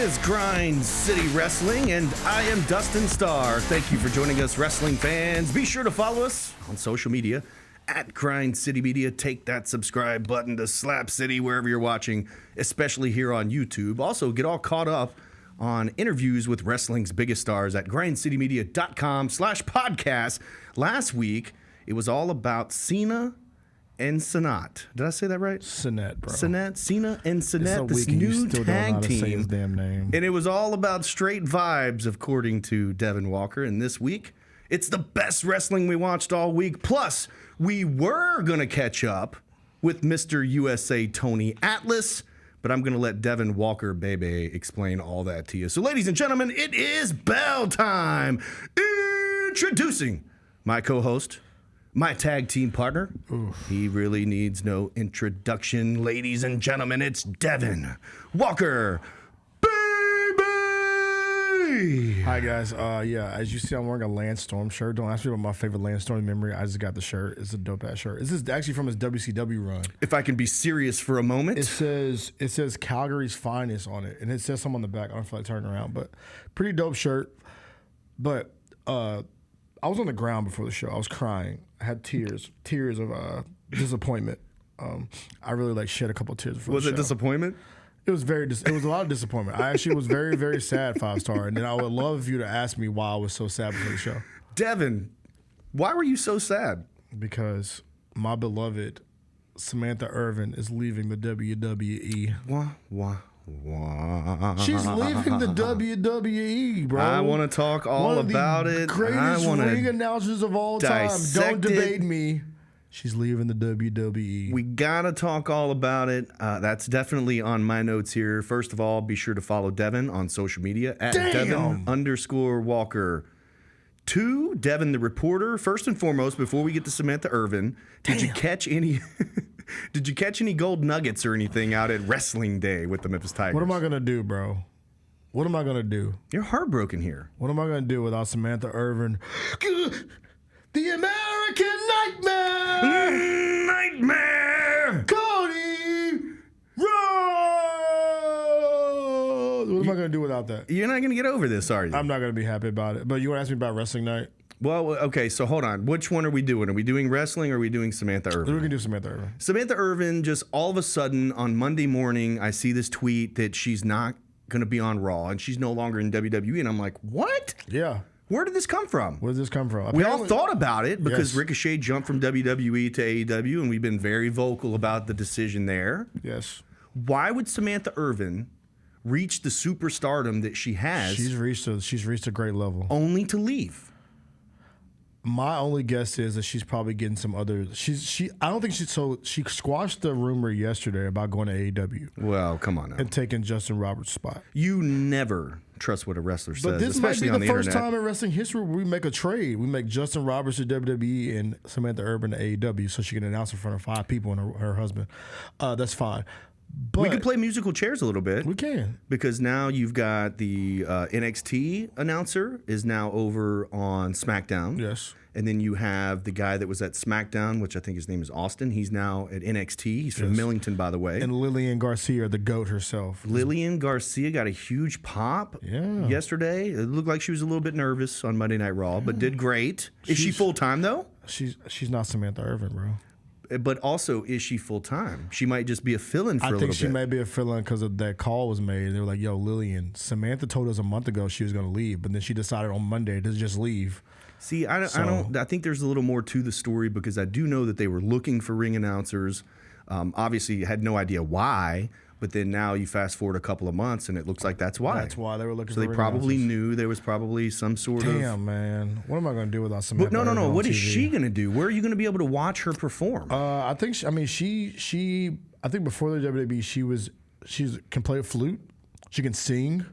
is Grind City Wrestling, and I am Dustin Starr. Thank you for joining us, wrestling fans. Be sure to follow us on social media at Grind City Media. Take that subscribe button to Slap City wherever you're watching, especially here on YouTube. Also, get all caught up on interviews with wrestling's biggest stars at grindcitymedia.com/podcast. Last week, it was all about Cena and Sanat. Did I say that right? Sanat, bro. Sanat, Cena and Sanat, this new tag Say his team. damn name. And it was all about straight vibes, according to Devin Walker. And this week, it's the best wrestling we watched all week. Plus, we were going to catch up with Mr. USA Tony Atlas, but I'm going to let Devin Walker, baby, explain all that to you. So, ladies and gentlemen, it is bell time. Introducing my co-host, my tag team partner. Oof. He really needs no introduction. Ladies and gentlemen, it's Devin Walker, baby! Hi, guys. As you see, I'm wearing a Lance Storm shirt. Don't ask me about my favorite Lance Storm memory. I just got the shirt. It's a dope-ass shirt. This is actually from his WCW run. If I can be serious for a moment. It says Calgary's Finest on it, and it says something on the back. I don't feel like turning around, but pretty dope shirt. But I was on the ground before the show. I was crying. I had tears of disappointment. I really shed a couple of tears before the show. Was it disappointment? It was it was a lot of disappointment. I actually was very, very sad, 5-star. And then I would love you to ask me why I was so sad before the show. Devin, why were you so sad? Because my beloved Samantha Irvin is leaving the WWE. Wah. She's leaving the WWE, bro. I want to talk all about it. Greatest ring announcers of all time. Don't debate me. She's leaving the WWE. We got to talk all about it. That's definitely on my notes here. First of all, be sure to follow Devin on social media at Devin_Walker. 2, Devin the Reporter. First and foremost, before we get to Samantha Irvin, did you catch any gold nuggets or anything out at Wrestling Day with the Memphis Tigers? What am I going to do, bro? What am I going to do? You're heartbroken here. What am I going to do without Samantha Irvin? The American Nightmare! Nightmare! Cody Rhodes! What am I going to do without that? You're not going to get over this, are you? I'm not going to be happy about it. But you want to ask me about Wrestling Night? Well, okay, so hold on. Which one are we doing? Are we doing wrestling or are we doing Samantha Irvin? We can do Samantha Irvin. Samantha Irvin, just all of a sudden on Monday morning, I see this tweet that she's not going to be on Raw and she's no longer in WWE. And I'm like, what? Yeah. Where did this come from? Where did this come from? We all thought about it because Yes. Ricochet jumped from WWE to AEW, and we've been very vocal about the decision there. Yes. Why would Samantha Irvin reach the superstardom that she has She's reached a great level. only to leave? My only guess is that she's probably getting some other. She squashed the rumor yesterday about going to AEW Well, come on now. and taking Justin Roberts' spot. You never trust what a wrestler says, But this might especially be on the the first internet. time in wrestling history where we make a trade. We make Justin Roberts to WWE and Samantha Irvin to AEW so she can announce in front of 5 people and her husband. That's fine. But We could play musical chairs a little bit. We can. Because now you've got the NXT announcer is now over on SmackDown. Yes. And then you have the guy that was at SmackDown, which I think his name is Austin. He's now at NXT. He's from Millington, by the way. And Lillian Garcia, the GOAT herself. Lillian Garcia got a huge pop yesterday. It looked like she was a little bit nervous on Monday Night Raw, but did great. Is she full-time, though? She's not Samantha Irvin, bro. But also, is she full-time? She might just be a fill-in for a little bit. I think she may be a fill-in because of that call was made. They were like, yo, Lillian, Samantha told us a month ago she was going to leave, but then she decided on Monday to just leave. See, I think there's a little more to the story because I do know that they were looking for ring announcers. Obviously, had no idea why, but then now you fast forward a couple of months and it looks like that's why. That's why they were looking for So they ring probably announcers. knew there was probably some sort of. Damn, man. What am I going to do without Samantha But no. Irvin on What is TV? she going to do? Where are you going to be able to watch her perform? I think she I think before the WWE she can play a flute. She can sing.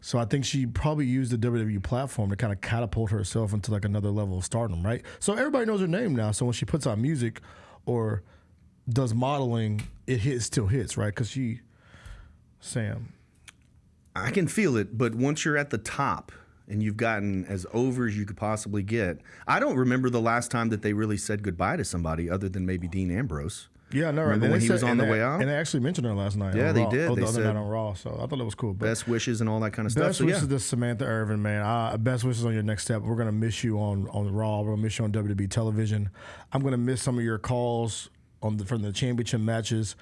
So I think she probably used the WWE platform to kind of catapult herself into like another level of stardom, right? So everybody knows her name now. So when she puts out music or does modeling, it still hits, right? Because Sam. I can feel it, but once you're at the top and you've gotten as over as you could possibly get, I don't remember the last time that they really said goodbye to somebody other than maybe Dean Ambrose. Yeah, no, right. Remember when he was on the way out? And they actually mentioned her last night. Yeah, on they Raw. did. Oh, They the other said night on Raw. So I thought it was cool. But best wishes and all that kind of stuff. best So, wishes to Samantha Irvin, man. Best wishes on your next step. We're gonna miss you on Raw. We're gonna miss you on WWE television. I'm gonna miss some of your calls from the championship matches.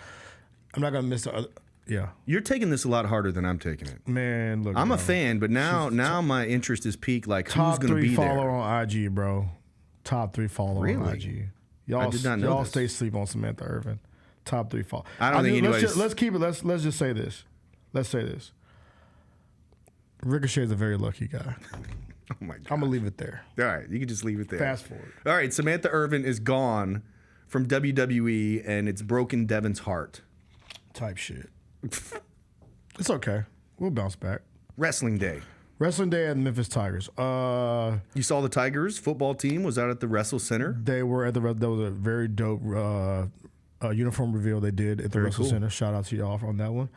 I'm not gonna miss the other. Yeah, You're taking this a lot harder than I'm taking it. man. Look, I'm a bro. fan, but now my interest is peaked. Like, who's Top going to 3 be follower there? on IG, bro. Top 3 follower on Really? IG. I did not know y'all this. stay asleep on Samantha Irvin. Top 3 follower. I don't think anybody's- Let's keep it. Let's just say this. Let's say this. Ricochet's a very lucky guy. Oh my God. I'm gonna leave it there. All right, you can just leave it there. Fast forward. All right, Samantha Irvin is gone from WWE, and it's broken Devin's heart. Type shit. It's okay. We'll bounce back. Wrestling Day. Wrestling Day at Memphis Tigers. You saw the Tigers football team was out at the Wrestle Center. They were at that was a very dope uniform reveal they did at the Wrestle cool. Center. Shout out to y'all on that one.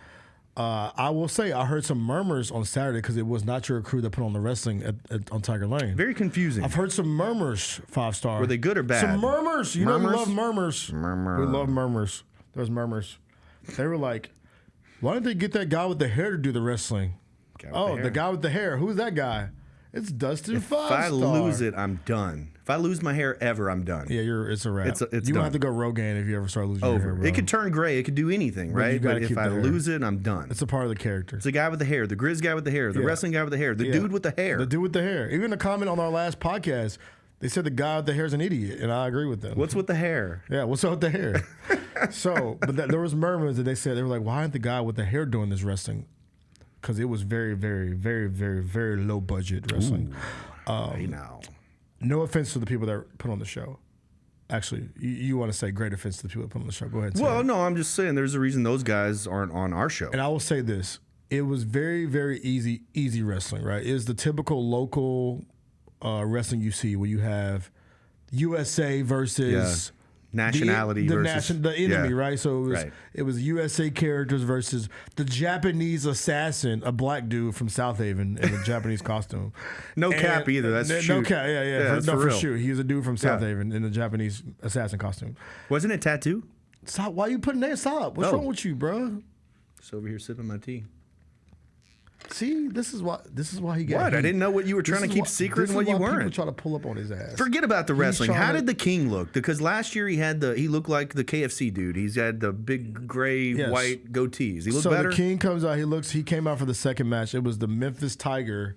I will say I heard some murmurs on Saturday because it was not your crew that put on the wrestling on Tiger Lane. Very confusing. I've heard some murmurs, 5-star. Were they good or bad? Some murmurs. You know we love murmurs. Murmur. We love murmurs. There's murmurs. They were like, why didn't they get that guy with the hair to do the wrestling? The guy with the hair. Who's that guy? It's Dustin If 5-star. I lose it, I'm done. If I lose my hair ever, I'm done. Yeah, it's a wrap. It's you done. don't have to go Rogaine if you ever start losing your hair, Over. bro. It could turn gray. It could do anything, But you right? gotta But if keep I the hair. lose it, I'm done. It's a part of the character. It's the guy with the hair, the Grizz guy with the hair, the Yeah. wrestling guy with the hair, the Yeah. dude with the hair. The dude with the hair. Even a comment on our last podcast, they said the guy with the hair is an idiot, and I agree with them. What's with the hair? Yeah, what's up with the hair? There was murmurs that they said, they were like, why isn't the guy with the hair doing this wrestling? Because it was very, very, very, very, very low budget wrestling. Hey now. No offense to the people that put on the show. Actually, you want to say great offense to the people that put on the show. Go ahead. Well, no, I'm just saying there's a reason those guys aren't on our show. And I will say this. It was very, very easy wrestling, right? It was the typical local wrestling you see where you have USA versus Nationality versus the enemy, yeah. right? So Right. it was USA characters versus the Japanese assassin, a black dude from South Haven in a Japanese costume. No cap either. That's no shoot. cap. Yeah. that's For real. sure. He was a dude from South Yeah. Haven in a Japanese assassin costume. Wasn't it tattoo? Stop! Why you putting that? Stop! What's Oh. wrong with you, bro? Just over here sipping my tea. See, this is why he got. What? I heat. didn't know what you were trying to keep secret and what you People weren't. try to pull up on his ass. Forget about the wrestling. trying How to- did the King look? Because last year he looked like the KFC dude. He's had the big gray Yes. white goatees. He looked So better. the King comes out. He came out for the second match. It was the Memphis Tiger.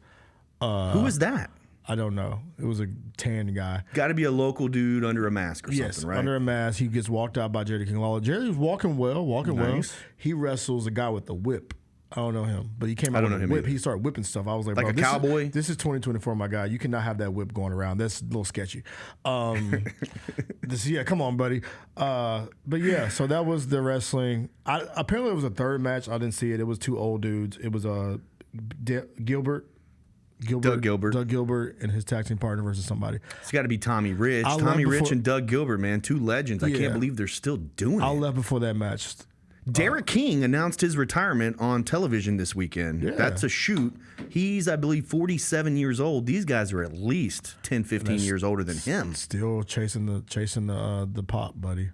Who was that? I don't know. It was a tan guy. Got to be a local dude under a mask or Yes, something, right? under a mask. He gets walked out by Jerry King Lawler. Jerry was walking well. Nice. He wrestles a guy with the whip. I don't know him, but he came out I don't with know a him whip. either. He started whipping stuff. I was like, Like bro, a this cowboy? This is 2024, my guy. You cannot have that whip going around. That's a little sketchy. Come on, buddy. But yeah, so that was the wrestling. Apparently, it was a third match. I didn't see it. It was 2 old dudes. It was Doug Gilbert and his tag team partner versus somebody. It's got to be Tommy Rich. I Tommy left Rich before- and Doug Gilbert, man, 2 legends. I Yeah. can't believe they're still doing I it. left before that match. Derek King announced his retirement on television this weekend. Yeah. That's a shoot. He's, I believe, 47 years old. These guys are at least 10, 15 years older than him. Still chasing the pop, buddy.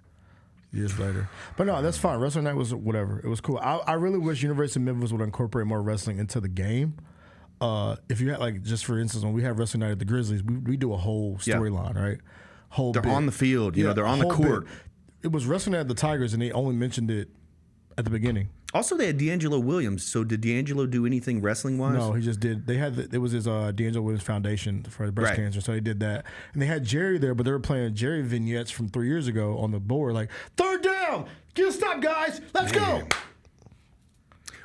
Years later, but no, that's fine. Wrestling night was whatever. It was cool. I really wish University of Memphis would incorporate more wrestling into the game. If you had, like, just for instance, when we have wrestling night at the Grizzlies, we do a whole storyline, right? They're on the field. They're on the whole court. bit. It was wrestling night at the Tigers, and they only mentioned it at the beginning. Also, they had D'Angelo Williams. So did D'Angelo do anything wrestling-wise? No, he just did. They had it was his D'Angelo Williams Foundation for breast Right. cancer, so they did that. And they had Jerry there, but they were playing Jerry vignettes from 3 years ago on the board, like third down, get a stop, guys, let's go.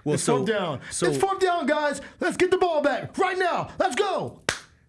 Well, It's fourth down. So, It's fourth down, guys. Let's get the ball back right now. Let's go.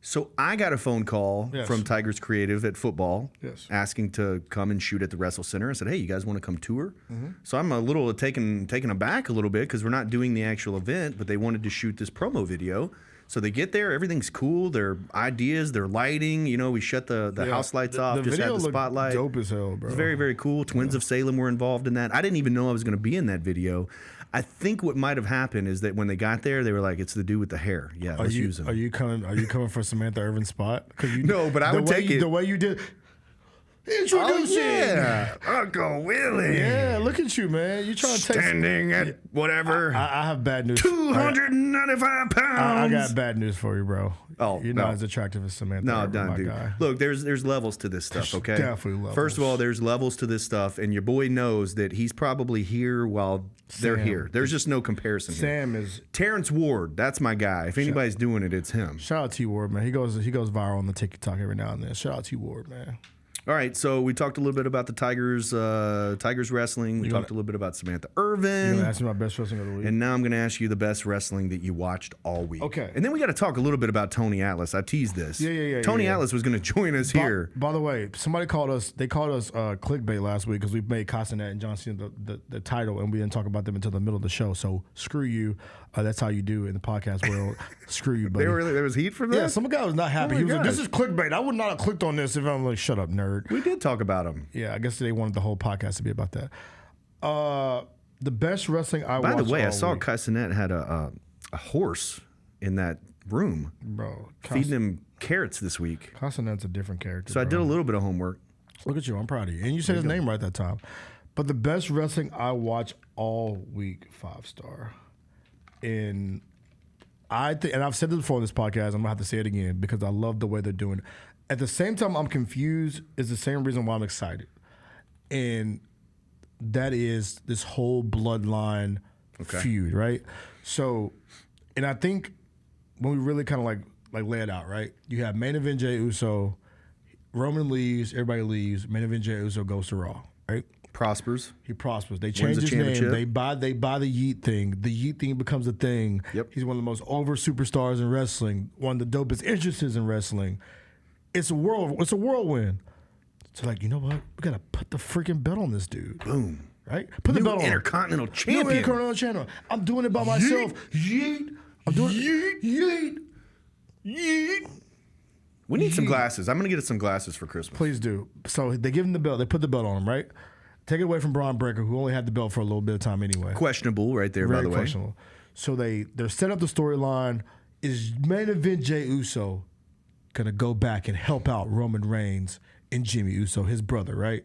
So I got a phone call Yes. from Tigers Creative at football, Yes. asking to come and shoot at the Wrestle Center. I said, "Hey, you guys want to come tour?" Mm-hmm. So I'm a little taken aback a little bit because we're not doing the actual event, but they wanted to shoot this promo video. So they get there, everything's cool. Their ideas, their lighting. We shut the house lights off, The just video had the looked spotlight. dope as hell, bro. It's very, very cool. Twins of Salem were involved in that. I didn't even know I was going to be in that video. I think what might have happened is that when they got there, they were like, "It's the dude with the hair. Yeah, let's use him." Are you coming for Samantha Irvin's spot? No, but I would take it. The way you did. Introducing Uncle Willie. Yeah, look at you, man. You trying to take standing at whatever. I have bad news. 295 pounds. I got bad news for you, bro. Oh, you're not as attractive as Samantha. No, Irvin, dude. guy. Look, there's levels to this stuff, okay? Definitely levels. First of all, there's levels to this stuff, and your boy knows that he's probably here while they're here. There's just no comparison here. Sam is Terrence Ward. That's my guy. If anybody's doing it, it's him. Shout out T Ward, man. He goes viral on the TikTok every now and then. Shout out T Ward, man. All right, so we talked a little bit about the Tigers wrestling. We talked a little bit about Samantha Irvin. You're gonna ask me my best wrestling of the week. And now I'm going to ask you the best wrestling that you watched all week. Okay. And then we got to talk a little bit about Tony Atlas. I teased this. Tony Atlas was going to join us here. By the way, somebody called us. They called us clickbait last week because we made Castanet and John Cena the title, and we didn't talk about them until the middle of the show. So screw you. That's how you do in the podcast world. Screw you, buddy. There was heat for that? Yeah, some guy was not happy. He was like, this is clickbait. I would not have clicked on this if I'm like, shut up, nerd. We did talk about him. Yeah, I guess they wanted the whole podcast to be about that. The best wrestling I watched. By the way, I saw week. Castanet had a horse in that room. Bro, feeding him carrots this week. Castanet's a different character. So I did a little bit of homework. Look at you. I'm proud of you. And you said his name right that time. But the best wrestling I watched all week, 5-star. And I think, and I've said this before on this podcast, I'm going to have to say it again because I love the way they're doing it. At the same time, I'm confused is the same reason why I'm excited. And that is this whole bloodline feud, right? So, and I think when we really kind of like lay it out, right? You have main event Jey Uso, Roman leaves, everybody leaves, main event Jey Uso goes to Raw, right? Prospers. He prospers. They change his name. They buy the Yeet thing. The Yeet thing becomes a thing. Yep. He's one of the most over superstars in wrestling. One of the dopest entrances in wrestling. It's a whirlwind. So like, you know what? We gotta put the freaking belt on this dude. Boom. Right? Put the belt on. Intercontinental champion. New Intercontinental champion. I'm doing it by myself. Yeet. I'm doing it. Yeet. Yeet. We need some glasses. I'm gonna get us some glasses for Christmas. Please do. So they give him the belt. They put the belt on him, right? Take it away from Braun Breaker, who only had the belt for a little bit of time anyway. Questionable right there, Very by the questionable. So they're set up the storyline. Is main event Jey Uso going to go back and help out Roman Reigns and Jimmy Uso, his brother, right?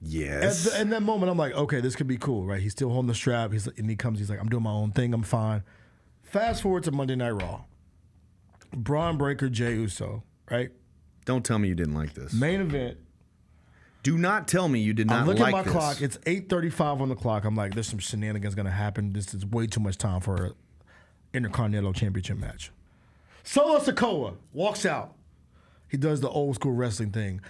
Yes. In that moment, I'm like, okay, this could be cool, right? He's still holding the strap. He's like, I'm doing my own thing. I'm fine. Fast forward to Monday Night Raw. Braun Breaker, Jey Uso, right? Don't tell me you didn't like this. Main event. Do not tell me you did not like this. I look at my clock. It's 8:35 on the clock. I'm like, there's some shenanigans going to happen. This is way too much time for an Intercontinental Championship match. Solo Sikoa walks out. He does the old school wrestling thing.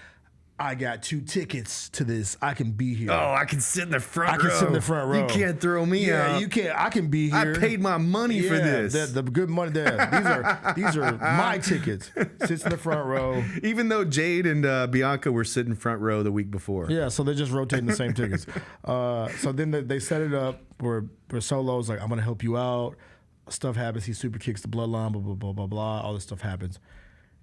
I got 2 tickets to this. I can be here. Oh, I can sit in the front row. I can sit in the front row. You can't throw me out. Yeah, you can't. I can be here. I paid my money for this. The good money there. These are my tickets. Sits in the front row. Even though Jade and Bianca were sitting front row the week before. Yeah, so they're just rotating the same tickets. So then they set it up where Solo's like, I'm going to help you out. Stuff happens. He super kicks the bloodline, blah, blah, blah, blah, blah. All this stuff happens.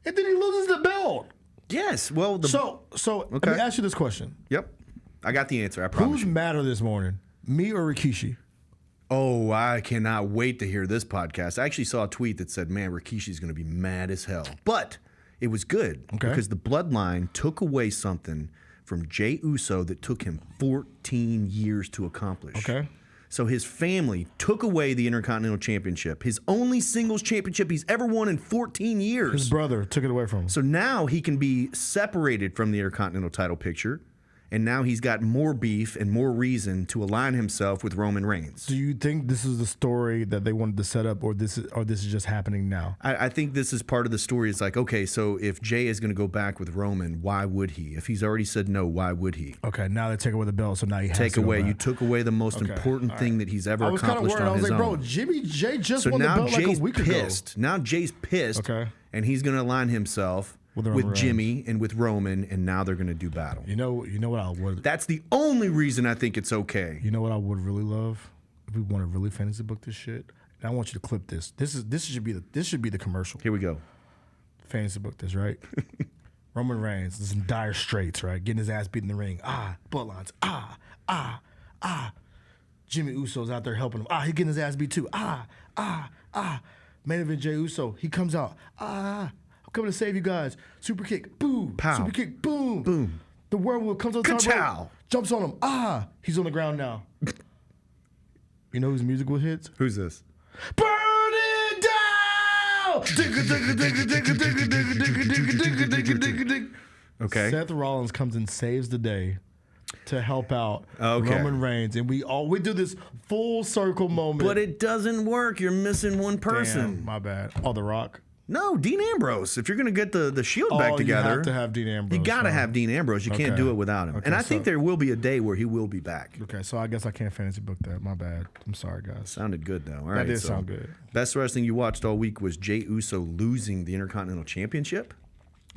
And then he loses the belt. Yes. Well, so let me ask you this question. Yep. I got the answer. I promise. Who's madder this morning, me or Rikishi? Oh, I cannot wait to hear this podcast. I actually saw a tweet that said, man, Rikishi's going to be mad as hell. But it was good because the bloodline took away something from Jey Uso that took him 14 years to accomplish. Okay. So his family took away the Intercontinental Championship, his only singles championship he's ever won in 14 years. His brother took it away from him. So now he can be separated from the Intercontinental title picture, and now he's got more beef and more reason to align himself with Roman Reigns. Do you think this is the story that they wanted to set up, or this is just happening now? I think this is part of the story. It's like, okay, so if Jey is going to go back with Roman, why would he? If he's already said no, why would he? Okay, now they take away the belt, so now he has take to away. Go back. You took away the most important thing that he's ever accomplished on his own. I was like, bro, Jey just won the belt like a week ago. Now Jay's pissed, and he's going to align himself with Jimmy and with Roman, and now they're going to do battle. You know what I would. That's the only reason I think it's okay. You know what I would really love if we want to really fantasy book this shit. And I want you to clip this. This should be the commercial. Here we go. Fantasy book this, right? Roman Reigns is in dire straits, right? Getting his ass beat in the ring. Bloodlines. Jimmy Uso's out there helping him. He's getting his ass beat too. Main event Jey Uso. He comes out. I'm coming to save you guys. Super kick, boom. Pow. Super kick, boom. Boom. The werewolf comes on the top Ka-chow. rope, jumps on him. Ah, he's on the ground now. You know whose music was hits? Who's this? Burn it down! Okay. Seth Rollins comes and saves the day to help out Okay. Roman Reigns, and we do this full circle moment. But it doesn't work. You're missing one person. Damn, my bad. Oh, The Rock. No, Dean Ambrose. If you're going to get the Shield back You together, have to have Dean Ambrose. you got to huh? have Dean Ambrose. You can't Okay. do it without him. Okay, And I think there will be a day where he will be back. Okay, so I guess I can't fantasy book that. My bad. I'm sorry, guys. Sounded good, though. All That right, did so sound good. Best wrestling you watched all week was Jey Uso losing the Intercontinental Championship.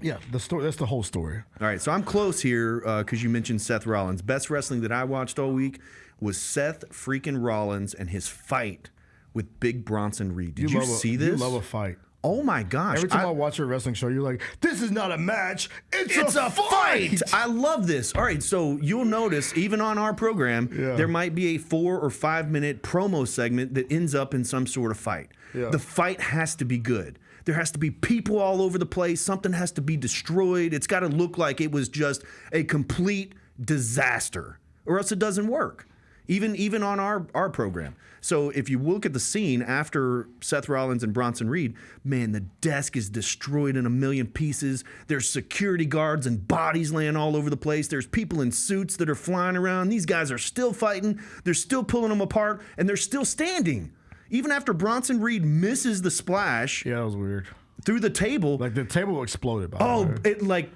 Yeah, the story. That's the whole story. All right, so I'm close here because you mentioned Seth Rollins. Best wrestling that I watched all week was Seth freaking Rollins and his fight with Big Bronson Reed. Did you see this? You love a fight. Oh my gosh. Every time I watch a wrestling show, you're like, this is not a match. It's a fight. I love this. All right, so you'll notice even on our program, Yeah. there might be a 4 or 5 minute promo segment that ends up in some sort of fight. Yeah. The fight has to be good. There has to be people all over the place. Something has to be destroyed. It's got to look like it was just a complete disaster, or else it doesn't work. Even on our program. So if you look at the scene after Seth Rollins and Bronson Reed, man, the desk is destroyed in a million pieces. There's security guards and bodies laying all over the place. There's people in suits that are flying around. These guys are still fighting. They're still pulling them apart, and they're still standing. Even after Bronson Reed misses the splash Yeah, that was weird. through the table. Like the table exploded. By the way.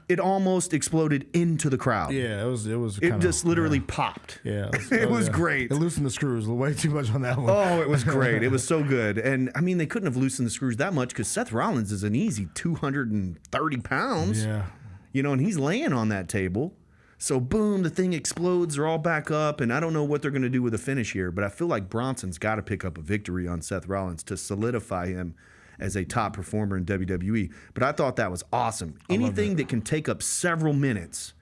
It almost exploded into the crowd. Yeah, it was. It just literally popped. Yeah, It was great. They loosened the screws way too much on that one. Oh, it was great. It was so good. And I mean, they couldn't have loosened the screws that much because Seth Rollins is an easy 230 pounds. Yeah. You know, and he's laying on that table. So boom, the thing explodes. They're all back up. And I don't know what they're going to do with the finish here, but I feel like Bronson's got to pick up a victory on Seth Rollins to solidify him as a top performer in WWE. But I thought that was awesome. Anything that can take up several minutes.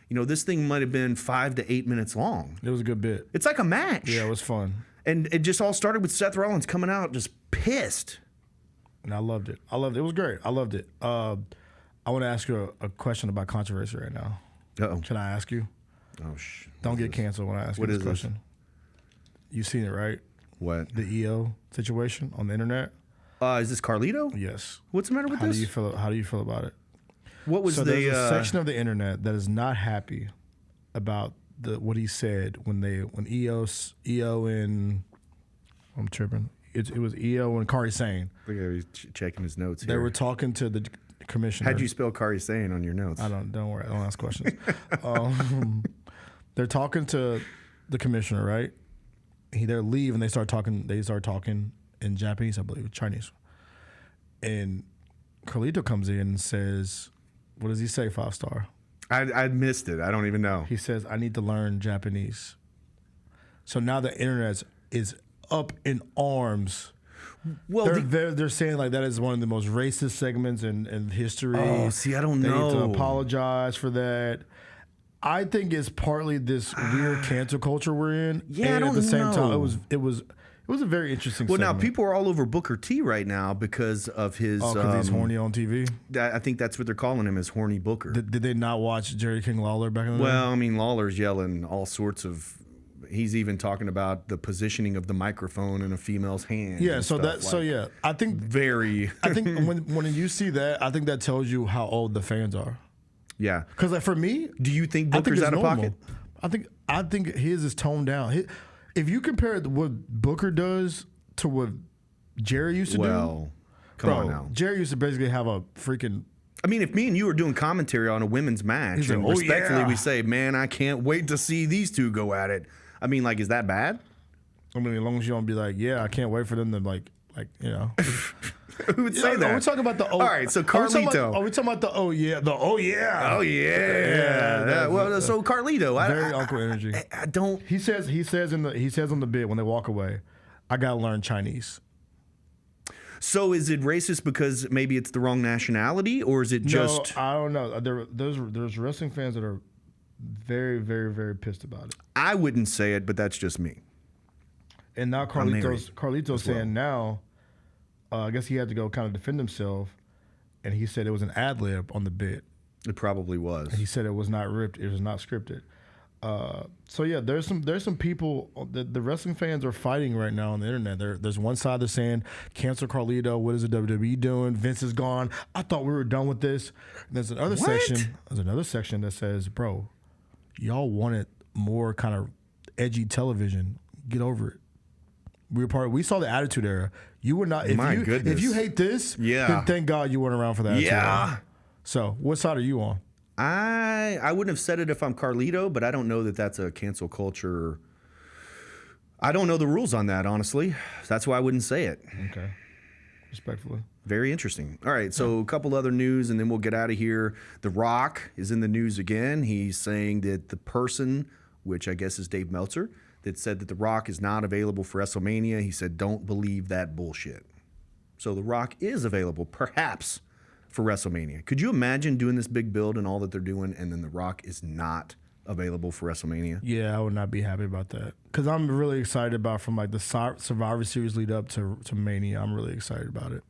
You know, this thing might have been 5 to 8 minutes long. It was a good bit. It's like a match. Yeah, it was fun. And it just all started with Seth Rollins coming out just pissed. And I loved it. It was great. I loved it. I want to ask you a question about controversy right now. Uh-oh. Should I ask you? Oh, Don't get canceled when I ask you this question. You seen it, right? What? The EO situation on the internet? Is this Carlito? Yes. What's the matter with How this? do you feel about it? What was there's a section of the internet that is not happy about what he said when EO and I'm tripping. It was EO and Kari Sane. Look at he's checking his notes They here. were talking to the commissioner. How'd you spell Kari Sane on your notes? Don't worry. I don't ask questions. They're talking to the commissioner, right? They leave and they start talking in Japanese, I believe, Chinese. And Carlito comes in and says, what does he say, 5-star? I missed it. I don't even know. He says, I need to learn Japanese. So now the internet is up in arms. Well, They're saying like that is one of the most racist segments in history. Oh, see, I don't They know. need to apologize for that. I think it's partly this weird cancel culture we're in. Yeah, and I don't at the same know. time, it was a very interesting. Well, segment. now people are all over Booker T right now because of his. because he's horny on TV. I think that's what they're calling him, is horny Booker. Did they not watch Jerry King Lawler back in the day? Well, I mean, Lawler's yelling all sorts of. He's even talking about the positioning of the microphone in a female's hand. Yeah, and so stuff yeah, I think very. I think when you see that, I think that tells you how old the fans are. Yeah. Because like for me, Do you think I think Booker's it's out of normal. pocket? I think his is toned down. If you compare what Booker does to what Jerry used to do, Well, come on bro, now. Jerry used to basically have a freaking. I mean, if me and you were doing commentary on a women's match, He's and like, "Oh, respectfully yeah." we say, man, I can't wait to see these two go at it. I mean, like, is that bad? I mean, as long as you don't be like, yeah, I can't wait for them to like you know. Who would say that? Are we talking about the All right, so Carlito. Are we talking about the oh yeah? Oh yeah. Well, so Carlito, Very uncle energy. I don't. He says on the bit when they walk away, I gotta learn Chinese. So is it racist because maybe it's the wrong nationality, or is it just? No, I don't know. There's wrestling fans that are very, very, very pissed about it. I wouldn't say it, but that's just me. And now married Carlito's saying now, I guess he had to go kind of defend himself, and he said it was an ad lib on the bit. It probably was. He said it was not ripped. It was not scripted. So yeah, there's some people that the wrestling fans are fighting right now on the internet. There's one side that's saying cancel Carlito. What is the WWE doing? Vince is gone. I thought we were done with this. And there's another section. There's another section that says, bro, y'all wanted more kind of edgy television. Get over it. We saw the Attitude Era. You were not. If you hate this, then thank God you weren't around for that. Yeah. So what side are you on? I wouldn't have said it if I'm Carlito, but I don't know that that's a cancel culture. I don't know the rules on that, honestly. That's why I wouldn't say it. Okay. Respectfully. Very interesting. All right, so a couple other news, and then we'll get out of here. The Rock is in the news again. He's saying that the person, which I guess is Dave Meltzer, that said that The Rock is not available for WrestleMania, he said, don't believe that bullshit. So The Rock is available, perhaps, for WrestleMania. Could you imagine doing this big build and all that they're doing, and then The Rock is not available for WrestleMania? Yeah, I would not be happy about that. Because I'm really excited about from like the Survivor Series lead up to Mania. I'm really excited about it.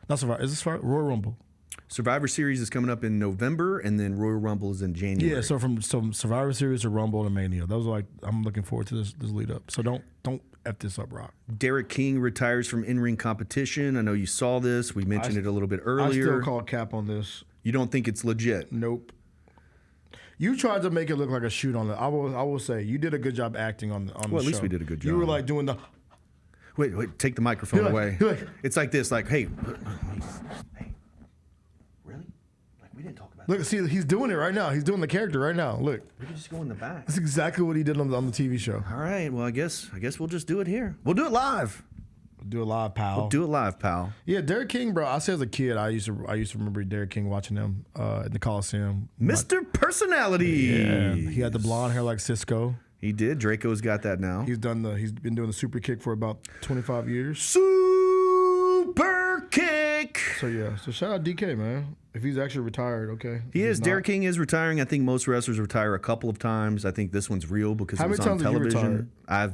Not Survivor. Is this Royal Rumble? Survivor Series is coming up in November, and then Royal Rumble is in January. Yeah, so from Survivor Series to Rumble to Mania. Those are like, I'm looking forward to this lead up. So don't F this up, Rock. Derek King retires from in-ring competition. I know you saw this. We mentioned it a little bit earlier. I still call cap on this. You don't think it's legit? Nope. You tried to make it look like a shoot on it. I will say you did a good job acting on the show. Well, at least we did a good job. You were like doing the. Wait, take the microphone away. It's like this, like, hey, really? Like, we didn't talk about Look, see, he's doing it right now. He's doing the character right now. Look. We could just go in the back. That's exactly what he did on the TV show. All right, well, I guess we'll just do it here. We'll do it live. Do it live, pal. We'll do it live, pal. Yeah, Derek King, bro. I said as a kid, I used to remember Derek King watching him at the Coliseum. Mr. Personality. Yeah, he had the blonde hair like Cisco. He did. Draco's got that now. He's been doing the super kick for about 25 years. Super kick. So yeah, so shout out DK, man. If he's actually retired, okay. He is. Derek King is retiring. I think most wrestlers retire a couple of times. I think this one's real because it was on television. I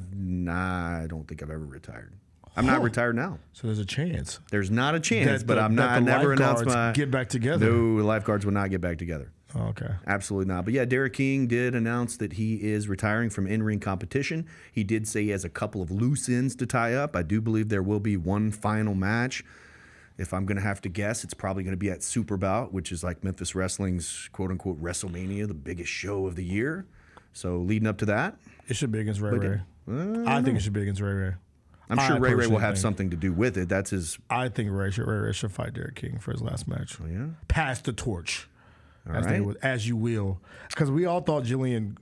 don't think I've ever retired. I'm not retired now. So there's a chance. There's not a chance, but I never announced my get back together. No, lifeguards will not get back together. Oh, okay. Absolutely not. But yeah, Derek King did announce that he is retiring from in-ring competition. He did say he has a couple of loose ends to tie up. I do believe there will be one final match. If I'm going to have to guess, it's probably going to be at Super Bout, which is like Memphis Wrestling's quote-unquote WrestleMania, the biggest show of the year. So leading up to that. It should be against Ray Ray. I think it should be against Ray Ray. I'm sure Ray Ray will have something to do with it. That's his. I think Ray Ray should fight Derek King for his last match. Oh, yeah? Pass the torch. All as you will. Because we all thought Jillian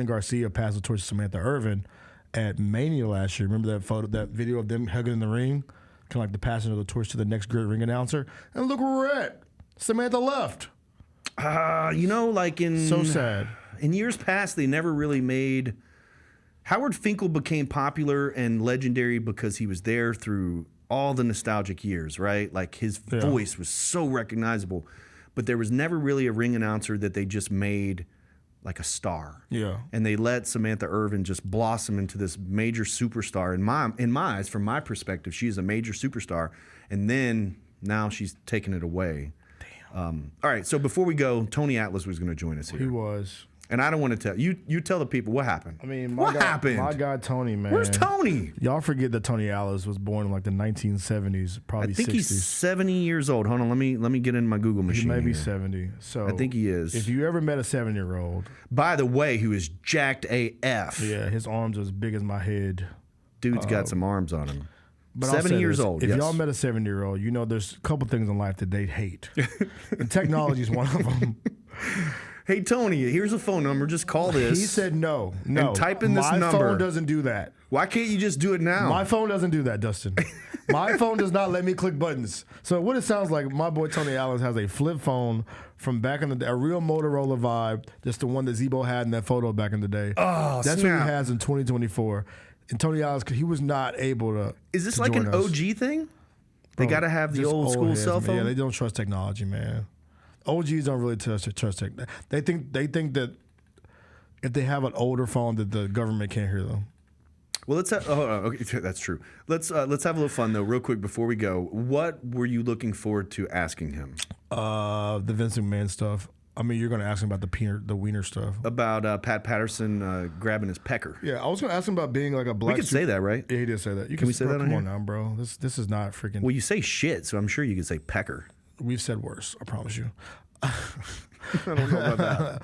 Garcia passed the torch to Samantha Irvin at Mania last year. Remember that video of them hugging in the ring? Kind of like the passing of the torch to the next great ring announcer. And look where we're at. Samantha left. Like so sad. In years past, they never really made. Howard Finkel became popular and legendary because he was there through all the nostalgic years, right? Like his voice was so recognizable. But there was never really a ring announcer that they just made like a star. Yeah. And they let Samantha Irvin just blossom into this major superstar. In my eyes, from my perspective, she is a major superstar. And then now she's taken it away. Damn. All right, so before we go, Tony Atlas was going to join us here. He was. And I don't want to tell you. You tell the people what happened. I mean, what happened? My guy Tony, man. Where's Tony? Y'all forget that Tony Atlas was born in like the 1970s, probably 60s. I think he's 70 years old. Hold on, let me get in my Google machine. He may be here. 70. So I think he is. If you ever met a 7-year-old, by the way, he was jacked AF. Yeah, his arms are as big as my head. Dude's got some arms on him. But 70 years old. If y'all met a 7-year-old, you know there's a couple things in life that they hate, and technology is one of them. Hey, Tony, here's a phone number. Just call this. He said no. And type in this number. My phone doesn't do that. Why can't you just do it now? My phone doesn't do that, Dustin. My phone does not let me click buttons. So what it sounds like, my boy Tony Atlas has a flip phone from back in the day, a real Motorola vibe, just the one that Zebo had in that photo back in the day. Oh, That's what he has in 2024. And Tony Atlas, he was not able to. Is this like an OG thing? They got to have the old school cell phone? Yeah, they don't trust technology, man. OGs don't really trust tech. They think that if they have an older phone, that the government can't hear them. Well, let's have. Oh, okay, that's true. Let's have a little fun though, real quick before we go. What were you looking forward to asking him? The Vince McMahon stuff. I mean, you're going to ask him about the wiener stuff. About Pat Patterson grabbing his pecker. Yeah, I was going to ask him about being like a black. We could say that, right? Yeah, he did say that. Can we say that on Come here? on now, bro. This is not freaking. Well, you say shit, so I'm sure you could say pecker. We've said worse. I promise you. I don't know about that.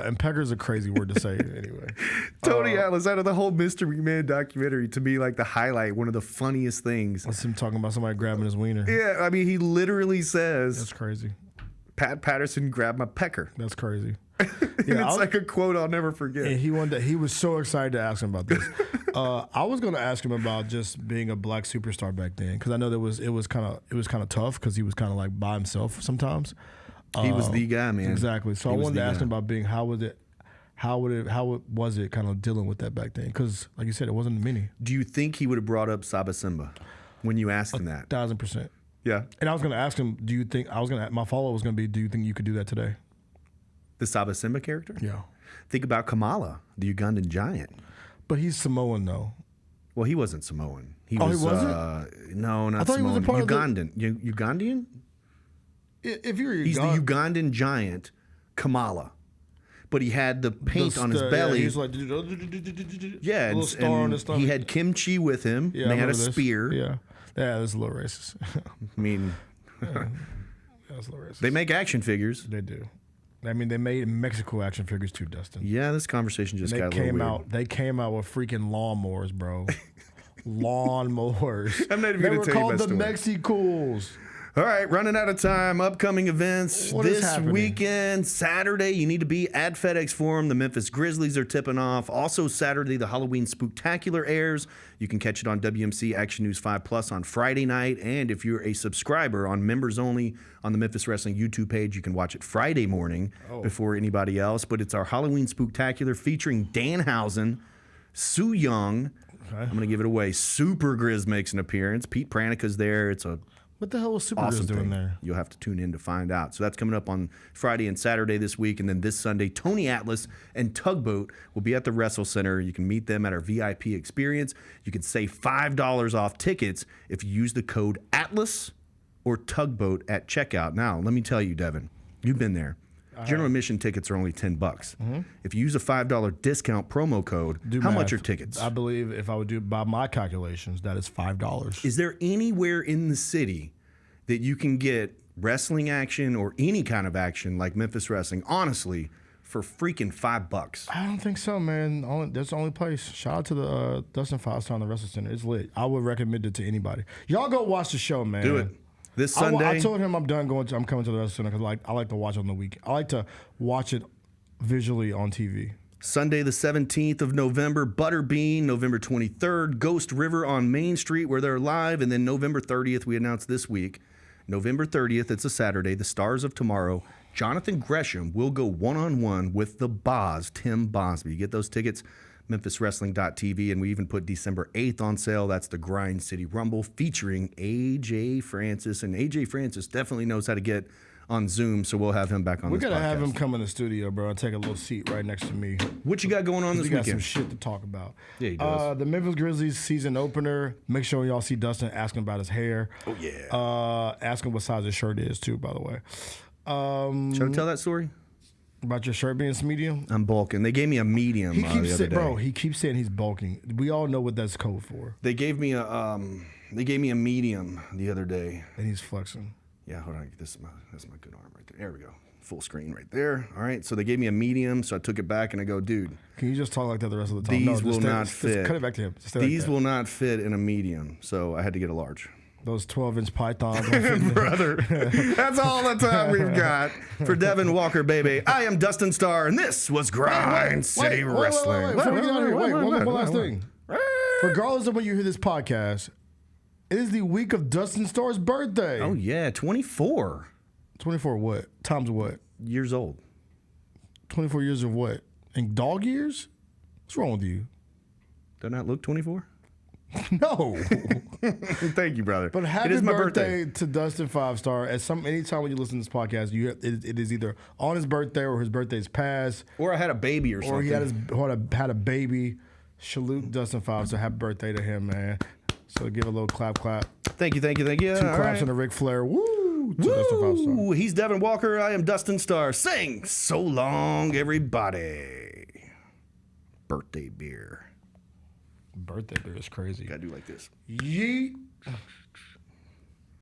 And pecker's a crazy word to say anyway. Tony Atlas, out of the whole Mr. McMahon documentary, to me, like the highlight, one of the funniest things. That's him talking about somebody grabbing his wiener. Yeah, I mean, he literally says, That's crazy. Pat Patterson grabbed my pecker. That's crazy. And it's like a quote I'll never forget. And he was so excited to ask him about this. I was going to ask him about just being a black superstar back then, because I know it was kind of tough because he was kind of like by himself sometimes. He was the guy, man. Exactly. So I wanted to ask him about being how was it kind of dealing with that back then? Because like you said, it wasn't many. Do you think he would have brought up Saba Simba when you asked him that? 1,000%. Yeah. And I was going to ask him, my follow-up was going to be, do you think you could do that today? The Saba Simba character? Yeah. Think about Kamala, the Ugandan giant. But he's Samoan, though. Well, he wasn't Samoan. He Oh, was, he wasn't? No, not I thought Samoan. he was a part of Ugandan. Ugandan? If you're He's the Ugandan giant, Kamala. But he had the paint on his belly. Yeah, he's like, yeah, a little star on his stomach. He had kimchi with him. Yeah, and they had a this. spear. Yeah, that's a little racist. I mean, That's a little racist. they make action figures. They do. I mean, they made Mexico action figures too, Dustin. Yeah, this conversation just got a little weird. They came out with freaking lawnmowers, bro. Lawnmowers. I'm not even They going were to tell you called my the story. Mexicools. All right, running out of time. Upcoming events What is this happening? weekend. Saturday, you need to be at FedEx Forum. The Memphis Grizzlies are tipping off. Also Saturday, the Halloween Spooktacular airs. You can catch it on WMC Action News 5 Plus on Friday night. And if you're a subscriber on members only on the Memphis Wrestling YouTube page, you can watch it Friday morning before anybody else. But it's our Halloween Spooktacular featuring Danhausen, Sue Young. Okay. I'm going to give it away. Super Grizz makes an appearance. Pete Pranica's there. It's a What the hell was Super awesome Grizz doing thing. there? You'll have to tune in to find out. So that's coming up on Friday and Saturday this week. And then this Sunday, Tony Atlas and Tugboat will be at the Wrestle Center. You can meet them at our VIP experience. You can save $5 off tickets if you use the code Atlas or Tugboat at checkout. Now, let me tell you, Devin, you've been there. General admission tickets are only $10. If you use a $5 discount promo code, how much are tickets? I believe if I would do by my calculations, that is $5. Is there anywhere in the city that you can get wrestling action or any kind of action like Memphis Wrestling, honestly, for freaking $5? I don't think so, man. That's the only place. Shout out to the Dustin Files on the Wrestle Center. It's lit. I would recommend it to anybody. Y'all go watch the show, man. Do it. This Sunday. I told him I'm done going. I'm coming to the Wrestle Center because I like to watch it on the week. I like to watch it visually on TV. Sunday, the 17th of November, Butterbean, November 23rd, Ghost River on Main Street where they're live, and then November 30th, we announced this week. November 30th, it's a Saturday, the Stars of Tomorrow. Jonathan Gresham will go one-on-one with the Boz, Tim Bosby. You get those tickets, memphiswrestling.tv, and we even put December 8th on sale. That's the Grind City Rumble featuring AJ Francis, and AJ Francis definitely knows how to get on Zoom, so we'll have him back on this podcast. We're going to have him come in the studio, bro, and take a little seat right next to me. What you got going on this weekend? We got some shit to talk about. Yeah, he does. The Memphis Grizzlies season opener. Make sure y'all see Dustin asking about his hair. Oh, yeah. Asking what size his shirt is, too, by the way. Should I tell that story? About your shirt being medium? I'm bulking. They gave me a medium the other day. Bro, he keeps saying he's bulking. We all know what that's code for. They gave me a medium the other day. And he's flexing. Yeah, hold on. That's my good arm right there. There we go. Full screen right there. All right. So they gave me a medium, so I took it back and I go, dude. Can you just talk like that the rest of the time? These will not fit. Cut it back to him. These will not fit in a medium, so I had to get a large. Those 12-inch pythons. Brother, that's all the time we've got for Devin Walker, baby. I am Dustin Starr, and this was Grind City Wrestling. Before we get out of here, one last thing. Regardless of when you hear this podcast, it is the week of Dustin Starr's birthday. Oh, yeah, 24. 24 what? Times what? Years old. 24 years of what? In dog years? What's wrong with you? Does not look 24? No. Thank you, brother. But happy birthday to Dustin 5-Star. Anytime when you listen to this podcast, it is either on his birthday or his birthday's passed. Or I had a baby or something. Or he had a baby. Salute Dustin Five. So happy birthday to him, man. So give a little clap. Thank you. 2 claps and a Ric Flair. Woo! To Dustin Five Star. He's Devin Walker. I am Dustin Starr. Sing so long, everybody. Birthday beer. Birthday beer is crazy. Gotta do like this. Yeet.